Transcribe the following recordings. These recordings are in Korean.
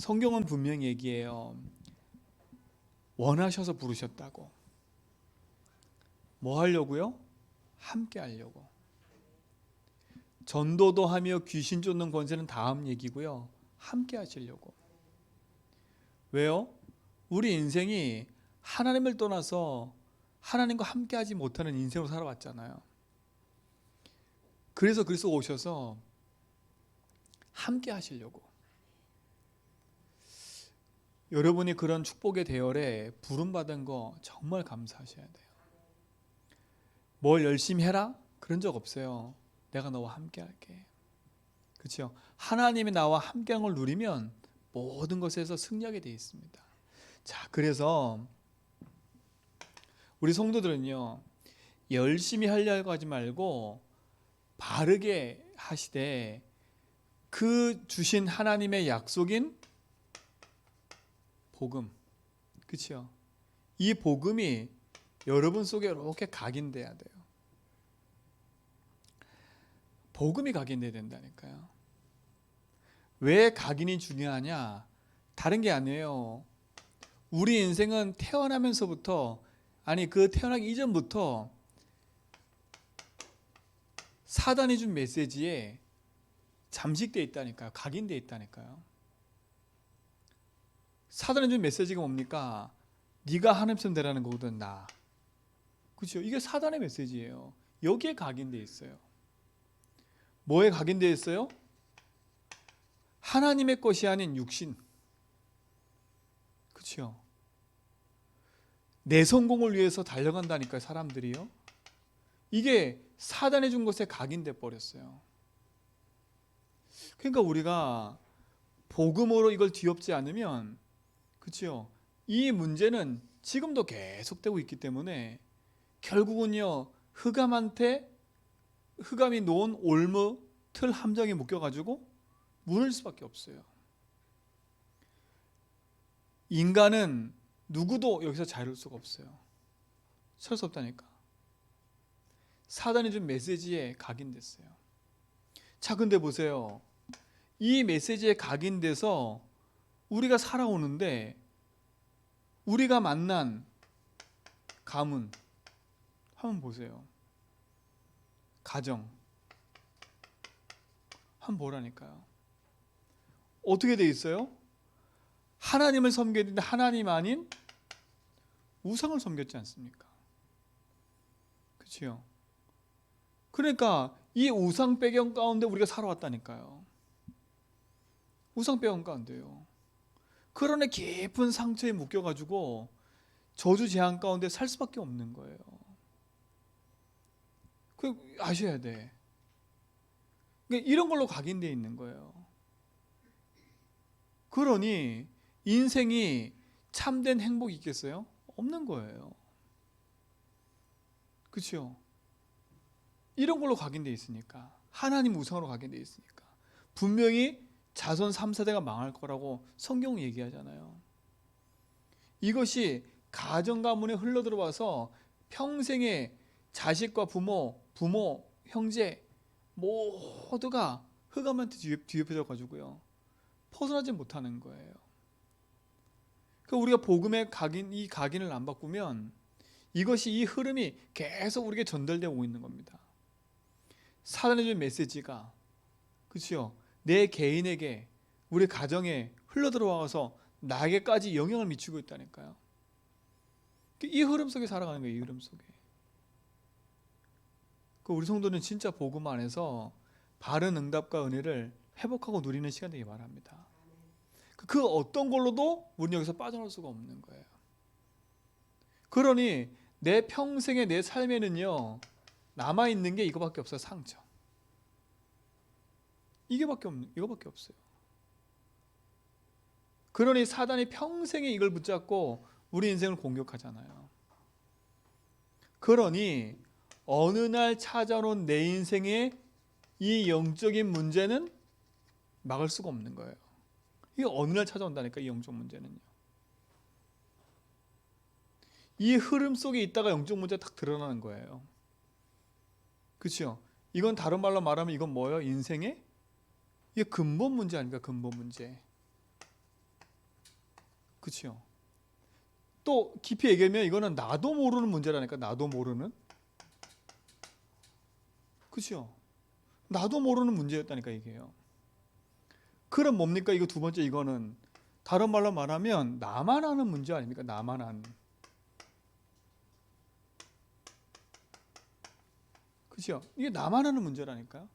성경은 분명히 얘기해요. 원하셔서 부르셨다고. 뭐 하려고요? 함께 하려고. 전도도 하며 귀신 쫓는 권세는 다음 얘기고요. 함께 하시려고. 왜요? 우리 인생이 하나님을 떠나서 하나님과 함께 하지 못하는 인생으로 살아왔잖아요. 그래서 그리스도 오셔서 함께 하시려고. 여러분이 그런 축복의 대열에 부름받은 거 정말 감사하셔야 돼요. 뭘 열심히 해라? 그런 적 없어요. 내가 너와 함께 할게. 그렇죠? 하나님이 나와 함께한 걸 누리면 모든 것에서 승리하게 되어 있습니다. 자, 그래서 우리 성도들은요, 열심히 하려고 하지 말고 바르게 하시되 그 주신 하나님의 약속인 복음, 그렇죠? 이 복음이 여러분 속에 이렇게 각인돼야 돼요. 복음이 각인돼야 된다니까요. 왜 각인이 중요하냐? 다른 게 아니에요. 우리 인생은 태어나면서부터, 아니 그 태어나기 이전부터 사단이 준 메시지에 잠식되어 있다니까요. 각인되어 있다니까요. 사단이 준 메시지가 뭡니까? 네가 하나님처럼 되라는 거거든, 나. 그렇죠? 이게 사단의 메시지예요. 여기에 각인되어 있어요. 뭐에 각인되어 있어요? 하나님의 것이 아닌 육신. 그렇죠? 내 성공을 위해서 달려간다니까요, 사람들이요. 이게 사단이 준 것에 각인돼 버렸어요. 그러니까 우리가 복음으로 이걸 뒤엎지 않으면, 그렇죠? 이 문제는 지금도 계속되고 있기 때문에 결국은요, 흑암이 놓은 올무 틀 함정에 묶여가지고 무너질 수밖에 없어요. 인간은 누구도 여기서 자유로울 수가 없어요. 설 수 없다니까. 사단이 준 메시지에 각인됐어요. 자, 근데 보세요. 이 메시지에 각인돼서 우리가 살아오는데 우리가 만난 가문 한번 보세요. 가정 한번 보라니까요. 어떻게 돼 있어요? 하나님을 섬겨야 되는데 하나님 아닌 우상을 섬겼지 않습니까? 그렇죠? 그러니까 이 우상 배경 가운데 우리가 살아왔다니까요. 우상 배경 가운데요. 그러네 깊은 상처에 묶여가지고 저주 재앙 가운데 살 수밖에 없는 거예요. 그 아셔야 돼. 그러니까 이런 걸로 각인되어 있는 거예요. 그러니 인생이 참된 행복이 있겠어요? 없는 거예요. 그렇죠? 이런 걸로 각인되어 있으니까, 하나님 우상으로 각인되어 있으니까 분명히 자손 3, 4대가 망할 거라고 성경 얘기하잖아요. 이것이 가정 가문에 흘러들어와서 평생에 자식과 부모, 형제 모두가 흑암한테 뒤엎여져 가지고요, 벗어나지 못하는 거예요. 그러니까 우리가 복음의 이 각인을 안 바꾸면 이것이, 이 흐름이 계속 우리에게 전달되고 오고 있는 겁니다. 사단의 준 메시지가, 그렇죠? 내 개인에게, 우리 가정에 흘러들어와서 나에게까지 영향을 미치고 있다니까요. 이 흐름 속에 살아가는 거예요. 이 흐름 속에. 우리 성도는 진짜 복음 안에서 바른 응답과 은혜를 회복하고 누리는 시간 되기 바랍니다. 그 어떤 걸로도 우리는 여기서 빠져나올 수가 없는 거예요. 그러니 내 평생의 내 삶에는요, 남아있는 게 이거밖에 없어요. 상처. 이거밖에 없어요. 그러니 사단이 평생에 이걸 붙잡고 우리 인생을 공격하잖아요. 그러니 어느 날 찾아오는 내 인생의 이 영적인 문제는 막을 수가 없는 거예요. 이게 어느 날 찾아온다니까, 이 영적 문제는요. 이 흐름 속에 있다가 영적 문제가 딱 드러나는 거예요. 그렇죠? 이건 다른 말로 말하면 이건 뭐예요? 인생의 이게 근본 문제 아닙니까? 근본 문제. 그렇죠. 또 깊이 얘기하면 이거는 나도 모르는 문제라니까. 나도 모르는. 그렇죠. 나도 모르는 문제였다니까 이게요. 그럼 뭡니까? 이거 두 번째 이거는 다른 말로 말하면 나만 아는 문제 아닙니까? 나만 아는. 그렇죠. 이게 나만 아는 문제라니까.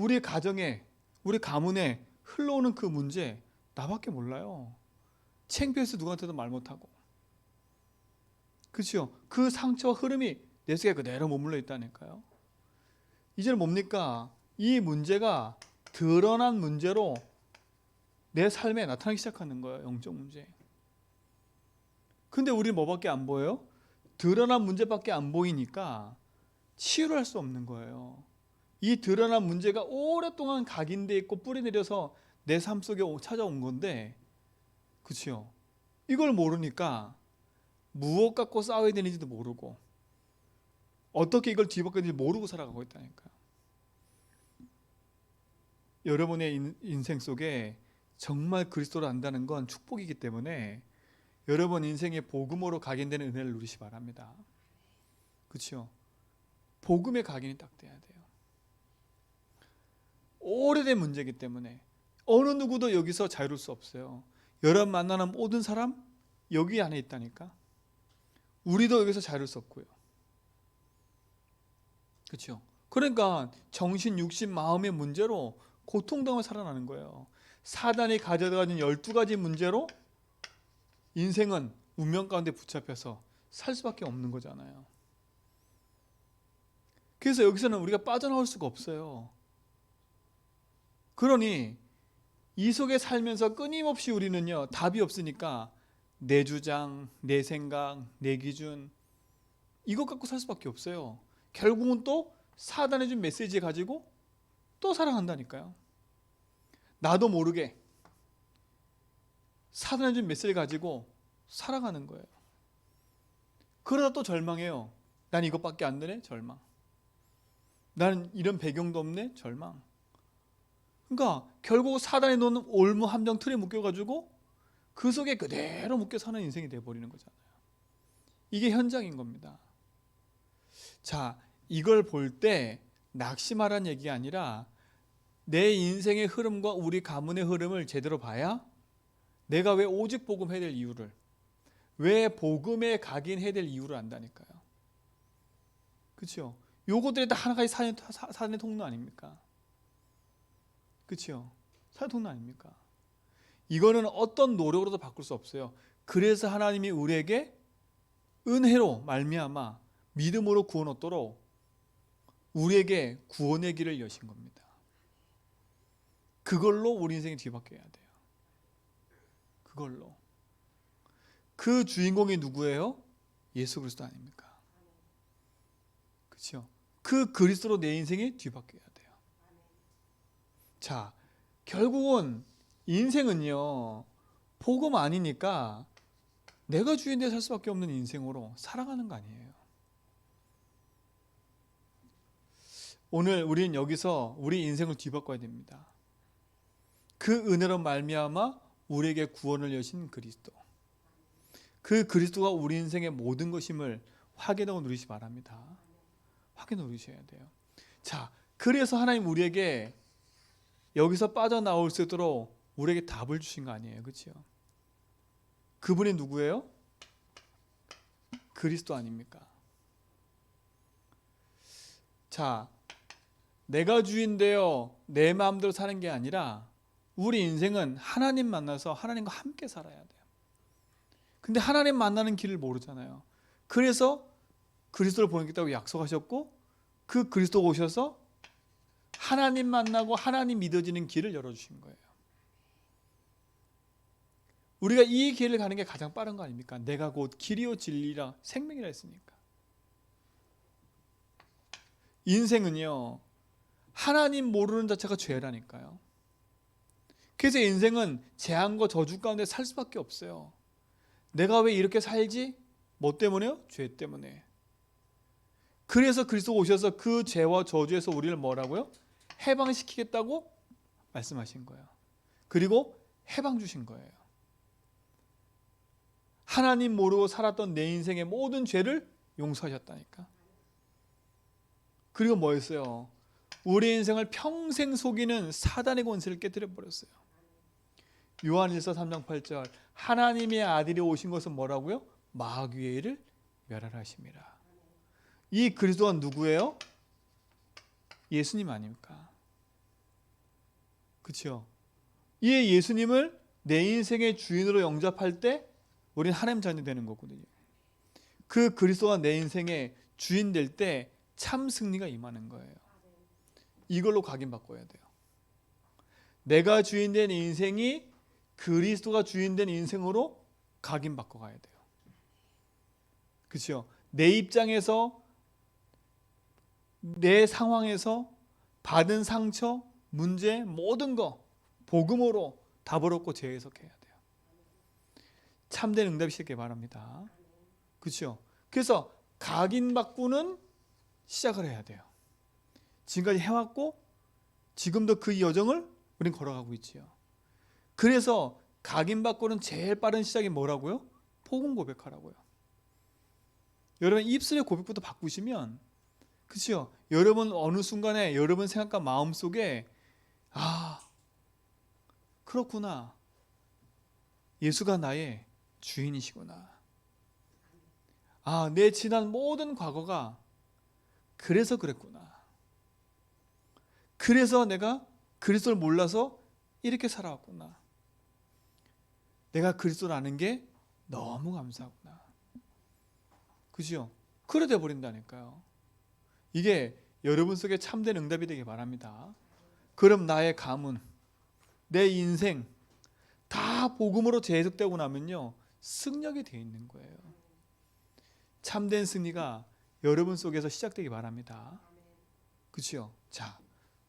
우리 가정에, 우리 가문에 흘러오는 그 문제 나밖에 몰라요. 창피해서 누구한테도 말 못하고. 그렇죠. 그 상처와 흐름이 내 속에 그대로 머물러 있다니까요. 이제는 뭡니까? 이 문제가 드러난 문제로 내 삶에 나타나기 시작하는 거예요. 영적 문제. 근데 우리 뭐밖에 안 보여요? 드러난 문제밖에 안 보이니까 치유를 할 수 없는 거예요. 이 드러난 문제가 오랫동안 각인돼 있고 뿌리내려서 내 삶 속에 찾아온 건데, 그렇죠? 이걸 모르니까 무엇 갖고 싸워야 되는지도 모르고 어떻게 이걸 뒤바꿔야 되는지 모르고 살아가고 있다니까요. 여러분의 인생 속에 정말 그리스도를 안다는 건 축복이기 때문에 여러분 인생의 복음으로 각인되는 은혜를 누리시 바랍니다. 그렇죠? 복음의 각인이 딱 돼야 돼요. 오래된 문제이기 때문에 어느 누구도 여기서 자유로울 수 없어요. 여러분 만나는 모든 사람 여기 안에 있다니까. 우리도 여기서 자유로울 수 없고요. 그렇죠? 그러니까 정신, 육신, 마음의 문제로 고통당하며 살아나는 거예요. 사단이 가져가진 12가지 문제로 인생은 운명 가운데 붙잡혀서 살 수밖에 없는 거잖아요. 그래서 여기서는 우리가 빠져나올 수가 없어요. 그러니 이 속에 살면서 끊임없이 우리는요, 답이 없으니까 내 주장, 내 생각, 내 기준 이것 갖고 살 수밖에 없어요. 결국은 또 사단이 준 메시지 가지고 또 살아간다니까요. 나도 모르게 사단이 준 메시지를 가지고 살아가는 거예요. 그러다 또 절망해요. 난 이것밖에 안 되네? 절망. 나는 이런 배경도 없네? 절망. 그러니까 결국 사단이 놓는 올무 함정 틀에 묶여가지고 그 속에 그대로 묶여 사는 인생이 돼버리는 거잖아요. 이게 현장인 겁니다. 자, 이걸 볼 때 낙심하라는 얘기가 아니라 내 인생의 흐름과 우리 가문의 흐름을 제대로 봐야 내가 왜 오직 복음 해야 될 이유를, 왜 복음에 각인해야 될 이유를 안다니까요. 그렇죠? 요것들이 다 하나가지 사단의 통로 아닙니까? 그렇죠? 사단의 통로 아닙니까? 이거는 어떤 노력으로도 바꿀 수 없어요. 그래서 하나님이 우리에게 은혜로 말미암아 믿음으로 구원 얻도록 우리에게 구원의 길을 여신 겁니다. 그걸로 우리 인생이 뒤바뀌어야 돼요. 그걸로. 그 주인공이 누구예요? 예수 그리스도 아닙니까? 그렇죠? 그 그리스도로 내 인생이 뒤바뀌어야 돼요. 자, 결국은 인생은요, 복음 아니니까 내가 주인되어 살 수밖에 없는 인생으로 살아가는 거 아니에요. 오늘 우리는 여기서 우리 인생을 뒤바꿔야 됩니다. 그 은혜로 말미암아 우리에게 구원을 여신 그리스도, 그 그리스도가 우리 인생의 모든 것임을 확인하고 누리시 바랍니다. 확인하고 누리셔야 돼요. 자, 그래서 하나님 우리에게 여기서 빠져나올 수 있도록 우리에게 답을 주신 거 아니에요. 그렇죠? 그분이 누구예요? 그리스도 아닙니까? 자, 내가 주인 되어 내 마음대로 사는 게 아니라 우리 인생은 하나님 만나서 하나님과 함께 살아야 돼요. 근데 하나님 만나는 길을 모르잖아요. 그래서 그리스도를 보내겠다고 약속하셨고 그 그리스도가 오셔서 하나님 만나고 하나님 믿어지는 길을 열어주신 거예요. 우리가 이 길을 가는 게 가장 빠른 거 아닙니까? 내가 곧 길이요 진리라 생명이라 했으니까. 인생은요, 하나님 모르는 자체가 죄라니까요. 그래서 인생은 재앙과 저주 가운데 살 수밖에 없어요. 내가 왜 이렇게 살지? 뭐 때문에요? 죄 때문에. 그래서 그리스도가 오셔서 그 죄와 저주에서 우리를 뭐라고요? 해방시키겠다고 말씀하신 거예요. 그리고 해방 주신 거예요. 하나님 모르고 살았던 내 인생의 모든 죄를 용서하셨다니까. 그리고 뭐였어요? 우리 인생을 평생 속이는 사단의 권세를 깨뜨려 버렸어요. 요한일서 3장 8절 하나님의 아들이 오신 것은 뭐라고요? 마귀의 일을 멸하라 하심이라. 이 그리스도가 누구예요? 예수님 아닙니까? 그렇죠? 이 예수님을 내 인생의 주인으로 영접할 때 우리는 하나님 자녀 되는 거거든요. 그 그리스도가 내 인생의 주인 될 때 참 승리가 임하는 거예요. 이걸로 각인바꿔야 돼요. 내가 주인 된 인생이 그리스도가 주인 된 인생으로 각인바꿔 가야 돼요. 그렇죠? 내 입장에서 내 상황에서 받은 상처, 문제, 모든 거 복음으로 답을 얻고 재해석해야 돼요. 참된 응답이 있길 바랍니다. 그렇죠? 그래서 각인바꾸는 시작을 해야 돼요. 지금까지 해왔고 지금도 그 여정을 우린 걸어가고 있지요. 그래서 각인바꾸는 제일 빠른 시작이 뭐라고요? 복음 고백하라고요. 여러분 입술의 고백부터 바꾸시면 그렇죠? 여러분 어느 순간에 여러분 생각과 마음 속에 그렇구나. 예수가 나의 주인이시구나. 내 지난 모든 과거가 그래서 그랬구나. 그래서 내가 그리스도를 몰라서 이렇게 살아왔구나. 내가 그리스도를 아는 게 너무 감사하구나. 그죠? 그래 돼 버린다니까요. 이게 여러분 속에 참된 응답이 되길 바랍니다. 그럼 나의 가문, 내 인생 다 복음으로 재해석되고 나면요 승력이 되어 있는 거예요. 참된 승리가 여러분 속에서 시작되기 바랍니다. 그렇죠? 자,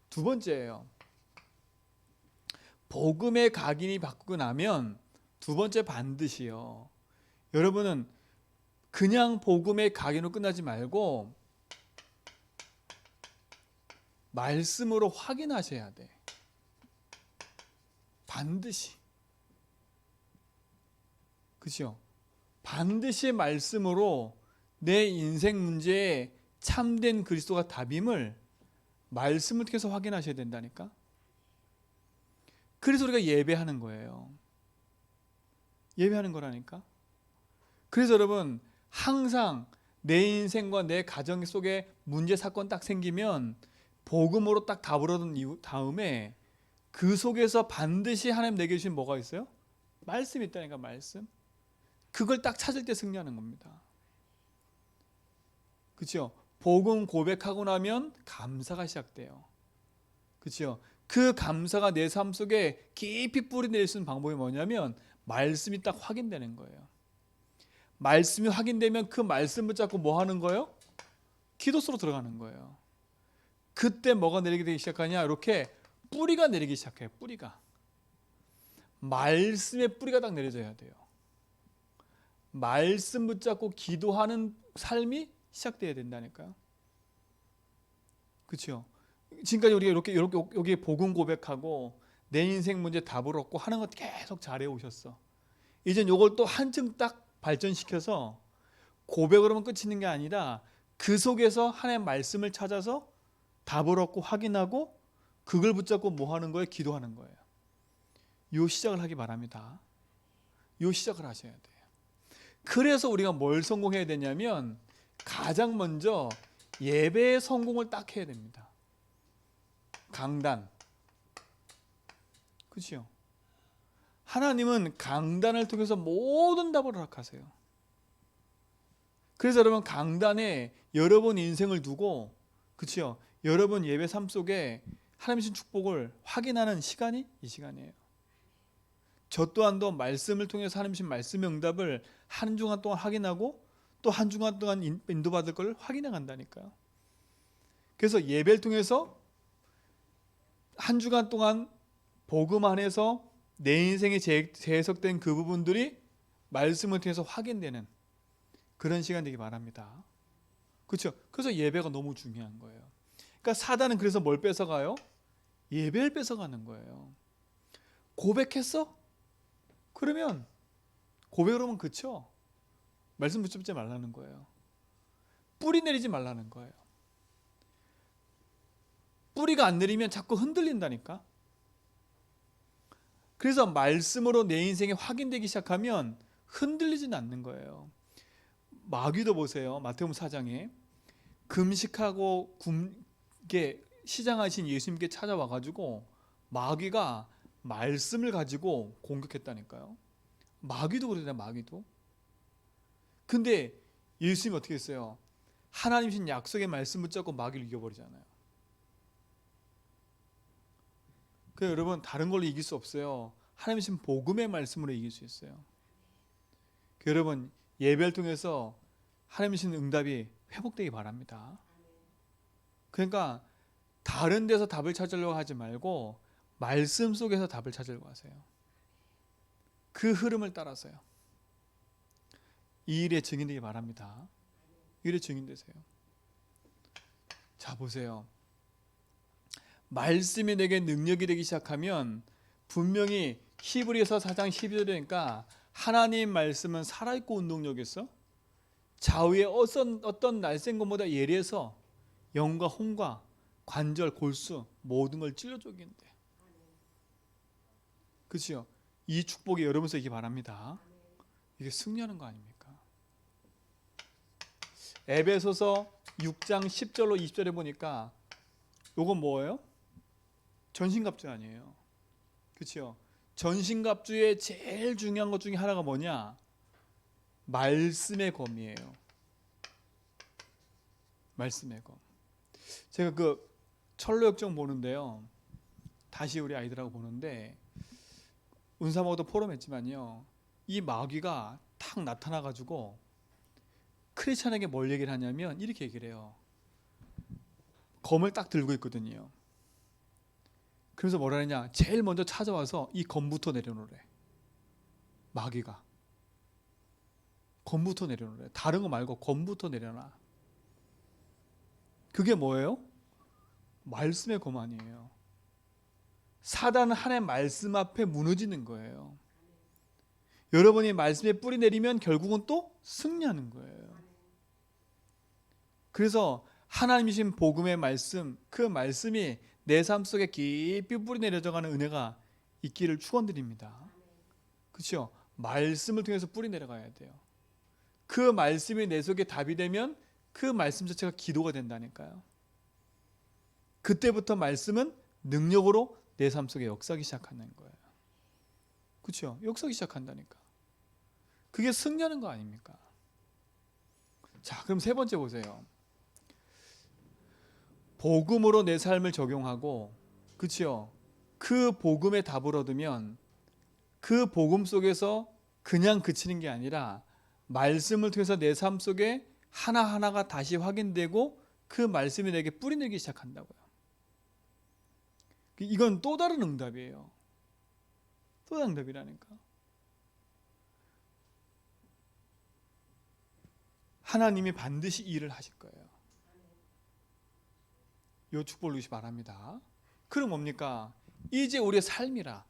두 번째예요. 복음의 각인이 바꾸고 나면 두 번째 반드시요. 여러분은 그냥 복음의 각인으로 끝나지 말고 말씀으로 확인하셔야 돼. 반드시. 그렇죠? 반드시 말씀으로 내 인생 문제에 참된 그리스도가 답임을 말씀을 통해서 확인하셔야 된다니까. 그래서 우리가 예배하는 거예요. 예배하는 거라니까. 그래서 여러분 항상 내 인생과 내 가정 속에 문제 사건 딱 생기면 복음으로 딱 답을 얻은 다음에 그 속에서 반드시 하나님 내게 주신 뭐가 있어요? 말씀이 있다니까. 말씀. 그걸 딱 찾을 때 승리하는 겁니다. 그렇죠? 복음 고백하고 나면 감사가 시작돼요. 그렇죠? 그 감사가 내 삶 속에 깊이 뿌리낼 수 있는 방법이 뭐냐면 말씀이 딱 확인되는 거예요. 말씀이 확인되면 그 말씀 붙잡고 뭐 하는 거예요? 기도 속으로 들어가는 거예요. 그때 뭐가 내리게 되기 시작하냐? 이렇게 뿌리가 내리기 시작해요. 뿌리가. 말씀의 뿌리가 딱 내려져야 돼요. 말씀 붙잡고 기도하는 삶이 시작돼야 된다니까요. 그렇죠? 지금까지 우리가 이렇게 여기 복음 고백하고 내 인생 문제 답을 얻고 하는 것 계속 잘해 오셨어. 이젠 요걸 또 한층 딱 발전시켜서 고백으로만 끝이는 게 아니라 그 속에서 하나님의 말씀을 찾아서 답을 얻고 확인하고 그걸 붙잡고 뭐 하는 거예요? 기도하는 거예요. 요 시작을 하기 바랍니다. 요 시작을 하셔야 돼요. 그래서 우리가 뭘 성공해야 되냐면 가장 먼저 예배의 성공을 딱 해야 됩니다. 강단. 그렇죠? 하나님은 강단을 통해서 모든 답을 허락하세요. 그래서 여러분 강단에 여러분 인생을 두고 그렇죠? 여러분 예배 삶 속에 하나님 주신 축복을 확인하는 시간이 이 시간이에요. 저 또한도 말씀을 통해서 하나님 주신 말씀의 응답을 한 주간 동안 확인하고 또 한 주간 동안 인도받을 걸 확인해 간다니까요. 그래서 예배를 통해서 한 주간 동안 복음 안에서 내 인생에 재해석된 그 부분들이 말씀을 통해서 확인되는 그런 시간 되기 바랍니다. 그렇죠? 그래서 예배가 너무 중요한 거예요. 그러니까 사단은 그래서 뭘 뺏어가요? 예배를 뺏어가는 거예요. 고백했어? 그러면 고백으로만 그쳐. 말씀 붙잡지 말라는 거예요. 뿌리 내리지 말라는 거예요. 뿌리가 안 내리면 자꾸 흔들린다니까. 그래서 말씀으로 내 인생이 확인되기 시작하면 흔들리지는 않는 거예요. 마귀도 보세요. 마태복음 4장에 금식하고 굶게 시장하신 예수님께 찾아와가지고 마귀가 말씀을 가지고 공격했다니까요. 마귀도 그러잖아요. 마귀도. 근데 예수님이 어떻게 했어요? 하나님이신 약속의 말씀 붙잡고 마귀를 이겨버리잖아요. 그래서 여러분 다른 걸로 이길 수 없어요. 하나님이신 복음의 말씀으로 이길 수 있어요. 여러분 예배를 통해서 하나님이신 응답이 회복되기 바랍니다. 그러니까 다른 데서 답을 찾으려고 하지 말고 말씀 속에서 답을 찾으려고 하세요. 그 흐름을 따라서요. 이 일에 증인되기 바랍니다. 이 일에 증인되세요. 자 보세요. 말씀이 내게 능력이 되기 시작하면 분명히 히브리서 4장 12절이니까 하나님 말씀은 살아있고 운동력이 있어. 좌우의 어떤 날쌘 것보다 예리해서 영과 혼과 관절, 골수 모든 걸 찔러 쪼개는데. 그렇죠? 이 축복이 여러분에게 있기 바랍니다. 이게 승리하는 거 아닙니까? 에베소서 6장 10절로 20절에 보니까 요건 뭐예요? 전신갑주 아니에요. 그렇죠? 전신갑주의 제일 중요한 것 중에 하나가 뭐냐? 말씀의 검이에요. 말씀의 검. 제가 그 철로역정 보는데요. 다시 우리 아이들하고 보는데 운사모도 포럼했지만요. 이 마귀가 탁 나타나가지고 크리스찬에게 뭘 얘기를 하냐면 이렇게 얘기를 해요. 검을 딱 들고 있거든요. 그래서 뭐라 하냐? 제일 먼저 찾아와서 이 검부터 내려놓으래. 마귀가. 검부터 내려놓으래. 다른 거 말고 검부터 내려놔. 그게 뭐예요? 말씀의 검 아니에요. 사단은 하나님의 말씀 앞에 무너지는 거예요. 여러분이 말씀에 뿌리 내리면 결국은 또 승리하는 거예요. 그래서 하나님이신 복음의 말씀, 그 말씀이 내 삶 속에 깊이 뿌리 내려져가는 은혜가 있기를 축원드립니다. 그렇죠? 말씀을 통해서 뿌리 내려가야 돼요. 그 말씀이 내 속에 답이 되면 그 말씀 자체가 기도가 된다니까요. 그때부터 말씀은 능력으로 내 삶 속에 역사하기 시작하는 거예요. 그렇죠? 역사하기 시작한다니까. 그게 승리하는 거 아닙니까? 자, 그럼 세 번째 보세요. 복음으로 내 삶을 적용하고, 그렇죠? 그 복음의 답을 얻으면 그 복음 속에서 그냥 그치는 게 아니라 말씀을 통해서 내 삶 속에 하나하나가 다시 확인되고 그 말씀이 내게 뿌리내기 시작한다고요. 이건 또 다른 응답이에요. 또 다른 응답이라니까. 하나님이 반드시 일을 하실 거예요. 이 축복을 누리시 바랍니다. 그럼 뭡니까? 이제 우리의 삶이라.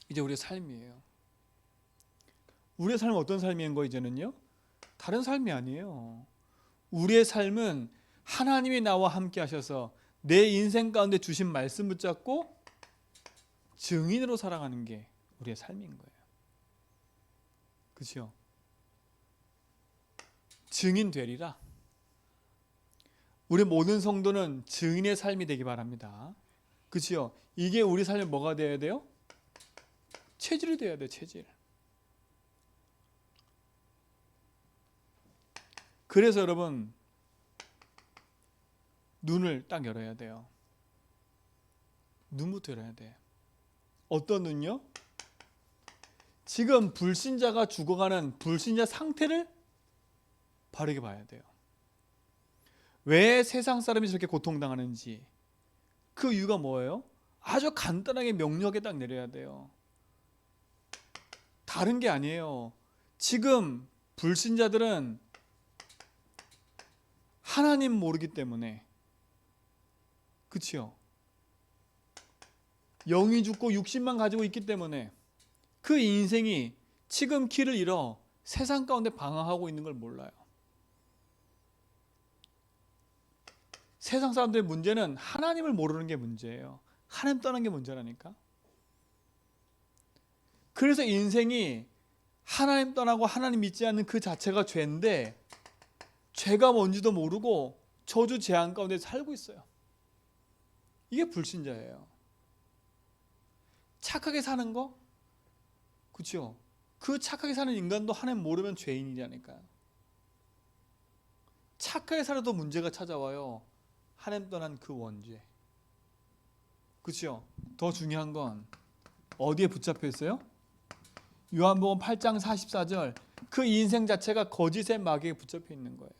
이제 우리의 삶이에요. 우리의 삶은 어떤 삶인 거 이제는요? 다른 삶이 아니에요. 우리의 삶은 하나님이 나와 함께 하셔서 내 인생 가운데 주신 말씀 붙잡고 증인으로 살아가는 게 우리의 삶인 거예요. 그렇죠? 증인 되리라. 우리 모든 성도는 증인의 삶이 되기 바랍니다. 그렇죠? 이게 우리 삶에 뭐가 되어야 돼요? 체질이 되어야 돼요. 체질. 그래서 여러분 눈을 딱 열어야 돼요. 눈부터 열어야 돼. 어떤 눈요? 지금 불신자가 죽어가는 불신자 상태를 바르게 봐야 돼요. 왜 세상 사람이 저렇게 고통당하는지 그 이유가 뭐예요? 아주 간단하게 명료하게 딱 내려야 돼요. 다른 게 아니에요. 지금 불신자들은 하나님 모르기 때문에, 그치요? 영이 죽고 육신만 가지고 있기 때문에 그 인생이 지금 길을 잃어 세상 가운데 방황하고 있는 걸 몰라요. 세상 사람들의 문제는 하나님을 모르는 게 문제예요. 하나님 떠난 게 문제라니까. 그래서 인생이 하나님 떠나고 하나님 믿지 않는 그 자체가 죄인데, 죄가 뭔지도 모르고 저주 재앙 가운데 살고 있어요. 이게 불신자예요. 착하게 사는 거? 그렇죠? 그 착하게 사는 인간도 하나님 모르면 죄인이라니까요. 착하게 살아도 문제가 찾아와요. 하나님 떠난 그 원죄. 그렇죠? 더 중요한 건 어디에 붙잡혀 있어요? 요한복음 8장 44절. 그 인생 자체가 거짓의 마귀에 붙잡혀 있는 거예요.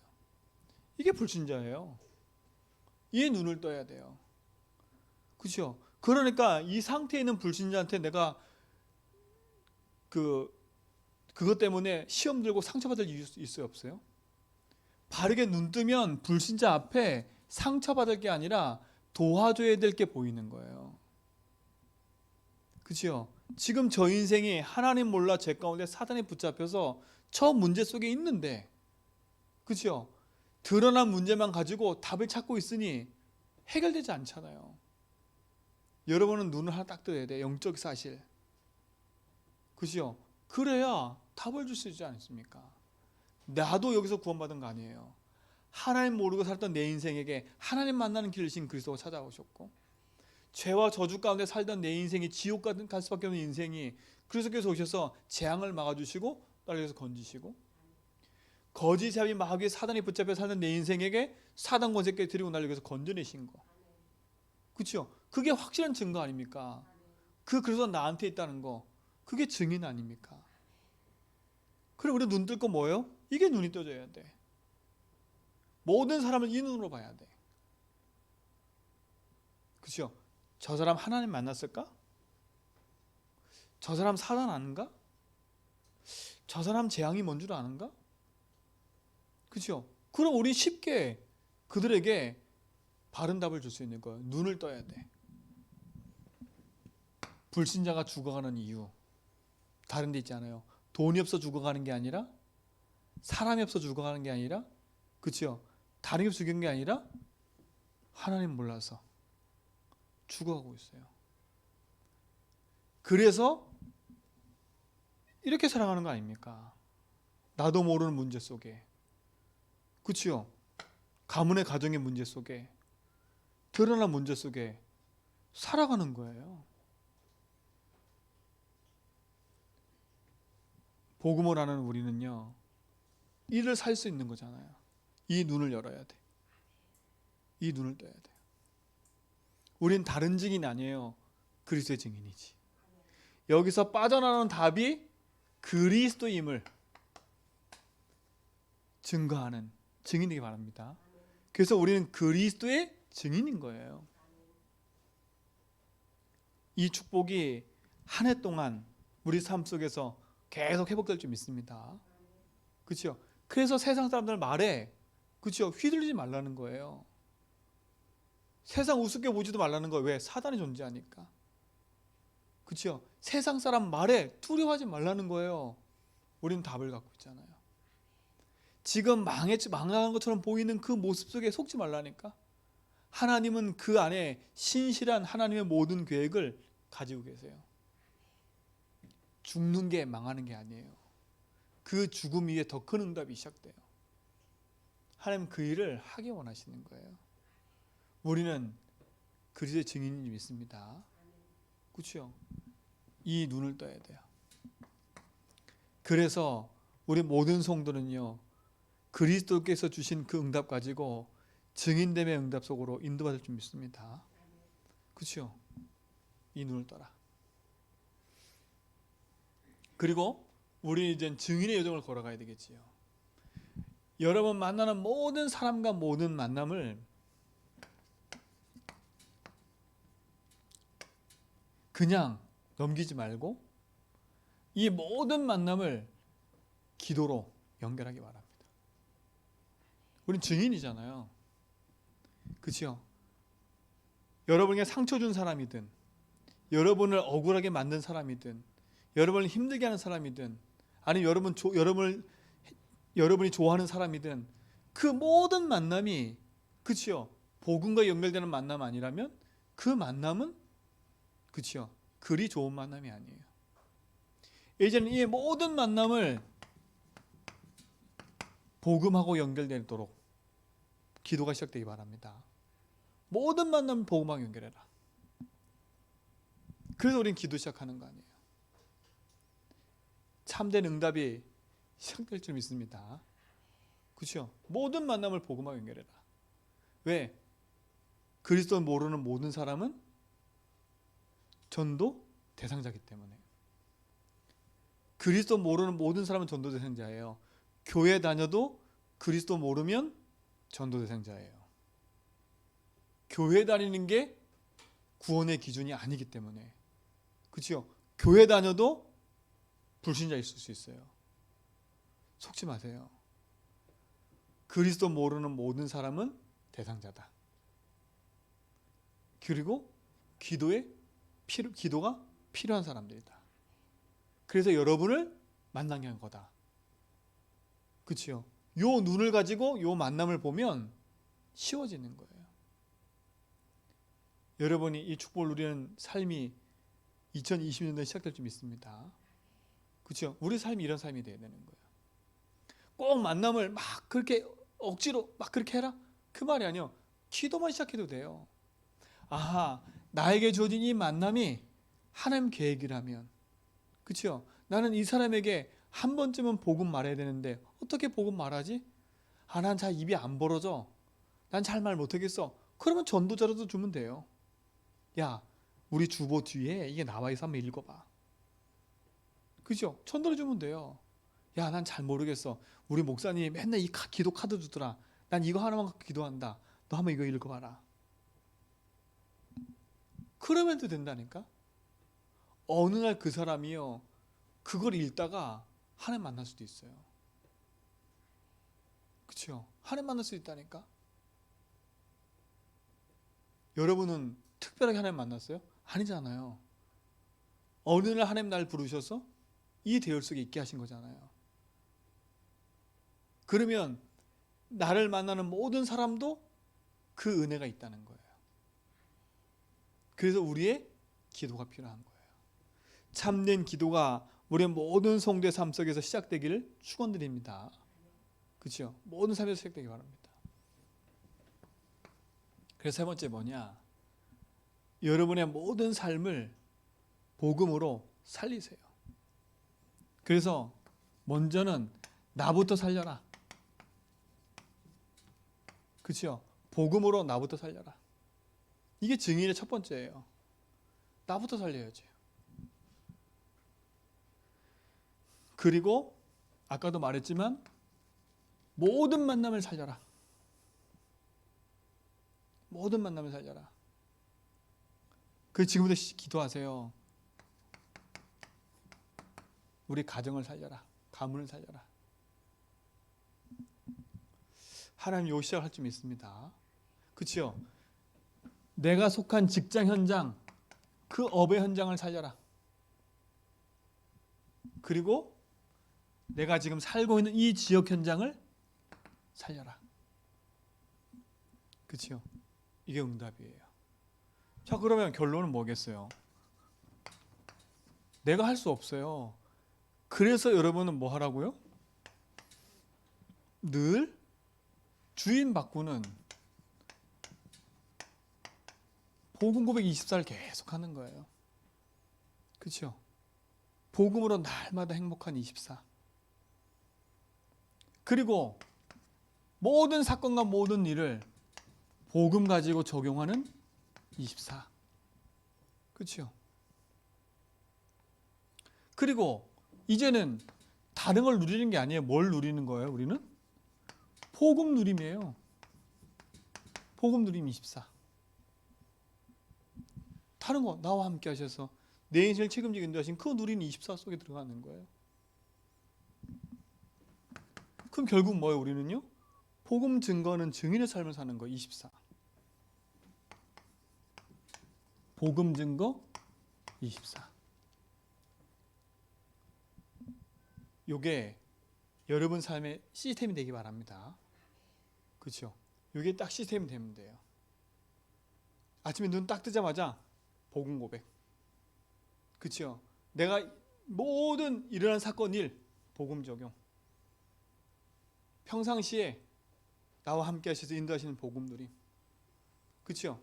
이게 불신자예요. 이 눈을 떠야 돼요. 그렇죠? 그러니까 이 상태에 있는 불신자한테 내가 그것 때문에 시험 들고 상처받을 이유 있어요, 없어요? 바르게 눈 뜨면 불신자 앞에 상처받을 게 아니라 도와줘야 될 게 보이는 거예요. 그렇죠? 지금 저 인생이 하나님 몰라 죄 가운데 사단에 붙잡혀서 저 문제 속에 있는데, 그렇죠? 드러난 문제만 가지고 답을 찾고 있으니 해결되지 않잖아요. 여러분은 눈을 하나 딱 떠야 돼. 영적 사실. 그죠? 그래야 답을 줄 수 있지 않습니까? 나도 여기서 구원받은 거 아니에요. 하나님 모르고 살던 내 인생에게 하나님 만나는 길을 신 그리스도가 찾아오셨고, 죄와 저주 가운데 살던 내 인생이 지옥 갈 수밖에 없는 인생이 그리스도께서 오셔서 재앙을 막아주시고 나를 건지시고, 거짓잡이 마귀의 사단이 붙잡혀 살던 내 인생에게 사단 권세까지 드리고 나를 위해서 건져내신 거. 그렇죠? 그게 확실한 증거 아닙니까? 그래서 나한테 있다는 거, 그게 증인 아닙니까? 그래, 우리 눈 뜰 거 뭐예요? 이게 눈이 떠져야 돼. 모든 사람을 이 눈으로 봐야 돼. 그렇죠? 저 사람 하나님 만났을까? 저 사람 사단 아는가? 저 사람 재앙이 뭔 줄 아는가? 그렇죠? 그럼 우리 쉽게 그들에게 바른 답을 줄 수 있는 거예요. 눈을 떠야 돼. 불신자가 죽어가는 이유 다른 데 있지 않아요. 돈이 없어 죽어가는 게 아니라, 사람이 없어 죽어가는 게 아니라, 그렇죠? 다른 게 없어 죽는 게 아니라 하나님 몰라서 죽어가고 있어요. 그래서 이렇게 살아가는 거 아닙니까? 나도 모르는 문제 속에, 그렇죠? 가문의 가정의 문제 속에, 드러난 문제 속에 살아가는 거예요. 복음을 아는 우리는요, 이를 살 수 있는 거잖아요. 이 눈을 열어야 돼. 이 눈을 떠야 돼. 우린 다른 증인 아니에요. 그리스도의 증인이지. 여기서 빠져나오는 답이 그리스도임을 증거하는 증인이기 바랍니다. 그래서 우리는 그리스도의 증인인 거예요. 이 축복이 한 해 동안 우리 삶 속에서 계속 회복될 줄 믿습니다. 그렇죠? 그래서 세상 사람들 말에, 그렇죠? 휘둘리지 말라는 거예요. 세상 우습게 보지도 말라는 거예요. 왜? 사단이 존재하니까. 그렇죠? 세상 사람 말에 두려워하지 말라는 거예요. 우리는 답을 갖고 있잖아요. 지금 망한 것처럼 보이는 그 모습 속에 속지 말라니까. 하나님은 그 안에 신실한 하나님의 모든 계획을 가지고 계세요. 죽는 게 망하는 게 아니에요. 그 죽음 위에 더 큰 응답이 시작돼요. 하나님 그 일을 하기 원하시는 거예요. 우리는 그리스도의 증인인 믿습니다. 그렇죠? 이 눈을 떠야 돼요. 그래서 우리 모든 성도는요, 그리스도께서 주신 그 응답 가지고 증인됨의 응답 속으로 인도받을 줄 믿습니다. 그렇죠? 이 눈을 떠라. 그리고 우리 이제 증인의 여정을 걸어가야 되겠지요. 여러분 만나는 모든 사람과 모든 만남을 그냥 넘기지 말고 이 모든 만남을 기도로 연결하기 바랍니다. 우린 증인이잖아요. 그렇죠? 여러분에게 상처 준 사람이든, 여러분을 억울하게 만든 사람이든, 여러분을 힘들게 하는 사람이든, 아니면 여러분이 좋아하는 사람이든 그 모든 만남이 그치요. 복음과 연결되는 만남 아니라면 그 만남은 그치요. 그리 좋은 만남이 아니에요. 이제는 이 모든 만남을 복음하고 연결되도록 기도가 시작되기 바랍니다. 모든 만남을 복음하고 연결해라. 그래서 우리는 기도 시작하는 거 아니에요. 참된 응답이 시작될 줄 믿습니다. 그렇죠? 모든 만남을 복음하고 연결해라. 왜? 그리스도 모르는 모든 사람은 전도 대상자이기 때문에. 그리스도 모르는 모든 사람은 전도 대상자예요. 교회 다녀도 그리스도 모르면 전도 대상자예요. 교회 다니는 게 구원의 기준이 아니기 때문에. 그렇죠? 교회 다녀도 불신자 있을 수 있어요. 속지 마세요. 그리스도 모르는 모든 사람은 대상자다. 그리고 기도가 필요한 사람들이다. 그래서 여러분을 만나게 한 거다. 그렇죠? 요 눈을 가지고 요 만남을 보면 쉬워지는 거예요. 여러분이 이 축복을 누리는 삶이 2020년도에 시작될 줄 믿습니다. 그렇죠? 우리 삶이 이런 삶이 돼야 되는 거예요. 꼭 만남을 막 그렇게 억지로 막 그렇게 해라? 그 말이 아니요. 기도만 시작해도 돼요. 아하, 나에게 주어진 이 만남이 하나님 계획이라면, 그렇죠? 나는 이 사람에게 한 번쯤은 복음 말해야 되는데 어떻게 복음 말하지? 아, 난 잘 입이 안 벌어져. 난 잘 말 못하겠어. 그러면 전도자라도 주면 돼요. 야, 우리 주보 뒤에 이게 나와 있어. 한번 읽어봐. 그죠? 전도를 주면 돼요. 야, 난 잘 모르겠어. 우리 목사님이 맨날 이 기도 카드 주더라. 난 이거 하나만 갖고 기도한다. 너 한번 이거 읽어봐라. 그러면 또 된다니까? 어느 날 그 사람이요, 그걸 읽다가 하나님 만날 수도 있어요. 그렇죠? 하나님 만날 수 있다니까? 여러분은 특별하게 하나님 만났어요? 아니잖아요. 어느 날 하나님 날 부르셔서 이 대열 속에 있게 하신 거잖아요. 그러면 나를 만나는 모든 사람도 그 은혜가 있다는 거예요. 그래서 우리의 기도가 필요한 거예요. 참된 기도가 우리의 모든 성도의 삶 속에서 시작되기를 축원드립니다. 그렇죠? 모든 삶에서 시작되기 바랍니다. 그래서 세 번째 뭐냐? 여러분의 모든 삶을 복음으로 살리세요. 그래서 먼저는 나부터 살려라. 그렇죠? 복음으로 나부터 살려라. 이게 증인의 첫 번째예요. 나부터 살려야지. 그리고 아까도 말했지만 모든 만남을 살려라. 모든 만남을 살려라. 지금부터 기도하세요. 우리 가정을 살려라. 가문을 살려라. 하나님 요 시작할 줄 믿습니다. 그렇죠? 내가 속한 직장 현장, 그 업의 현장을 살려라. 그리고 내가 지금 살고 있는 이 지역 현장을 살려라. 그렇죠? 이게 응답이에요. 자, 그러면 결론은 뭐겠어요? 내가 할 수 없어요. 그래서 여러분은 뭐 하라고요? 늘 주인 바꾸는 복음 고백 24를 계속 하는 거예요. 그렇죠? 복음으로 날마다 행복한 24. 그리고 모든 사건과 모든 일을 복음 가지고 적용하는 24. 그렇죠? 그리고 이제는 다른 걸 누리는 게 아니에요. 뭘 누리는 거예요, 우리는? 복음 누림이에요. 복음 누림 24. 다른 거 나와 함께 하셔서 내 인생을 책임지게 인도하신 그 누리는 24 속에 들어가는 거예요. 그럼 결국 뭐예요, 우리는요? 복음 증거는 증인의 삶을 사는 거 24. 복음 증거 24. 요게 여러분 삶의 시스템이 되기 바랍니다. 그렇죠? 요게 딱 시스템이 되면 돼요. 아침에 눈 딱 뜨자마자 복음 고백. 그렇죠? 내가 모든 일어난 사건 일 복음 적용. 평상시에 나와 함께 하셔서 인도하시는 복음 누림. 그렇죠?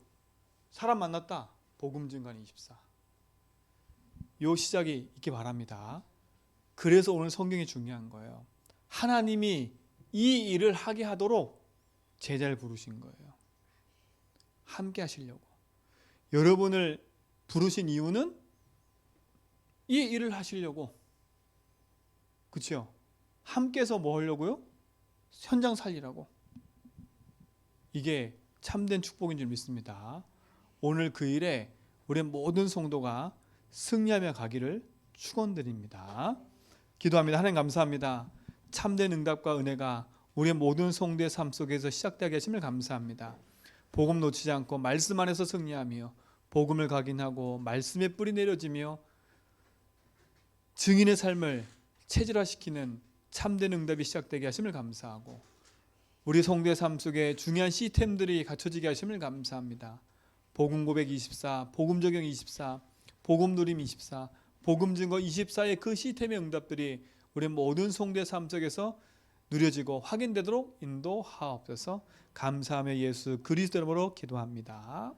사람 만났다. 복음 증거하는 24. 요 시작이 있기 바랍니다. 그래서 오늘 성경이 중요한 거예요. 하나님이 이 일을 하게 하도록 제자를 부르신 거예요. 함께 하시려고. 여러분을 부르신 이유는 이 일을 하시려고. 그렇죠? 함께해서 뭐 하려고요? 현장 살리라고. 이게 참된 축복인 줄 믿습니다. 오늘 그 일에 우리 모든 성도가 승리하며 가기를 축원드립니다. 기도합니다. 하나님 감사합니다. 참된 응답과 은혜가 우리의 모든 성도의 삶 속에서 시작되게 하심을 감사합니다. 복음 놓치지 않고 말씀 안에서 승리하며 복음을 각인하고 말씀의 뿌리 내려지며 증인의 삶을 체질화시키는 참된 응답이 시작되게 하심을 감사하고 우리 성도의 삶 속에 중요한 시스템들이 갖춰지게 하심을 감사합니다. 복음 고백 24, 복음 적용 24, 복음 누림 24, 복음 증거 24의 그 시스템의 응답들이 우리 모든 성도의 삶 속에서 누려지고 확인되도록 인도하옵소서. 감사하며 예수 그리스도 이름으로 기도합니다.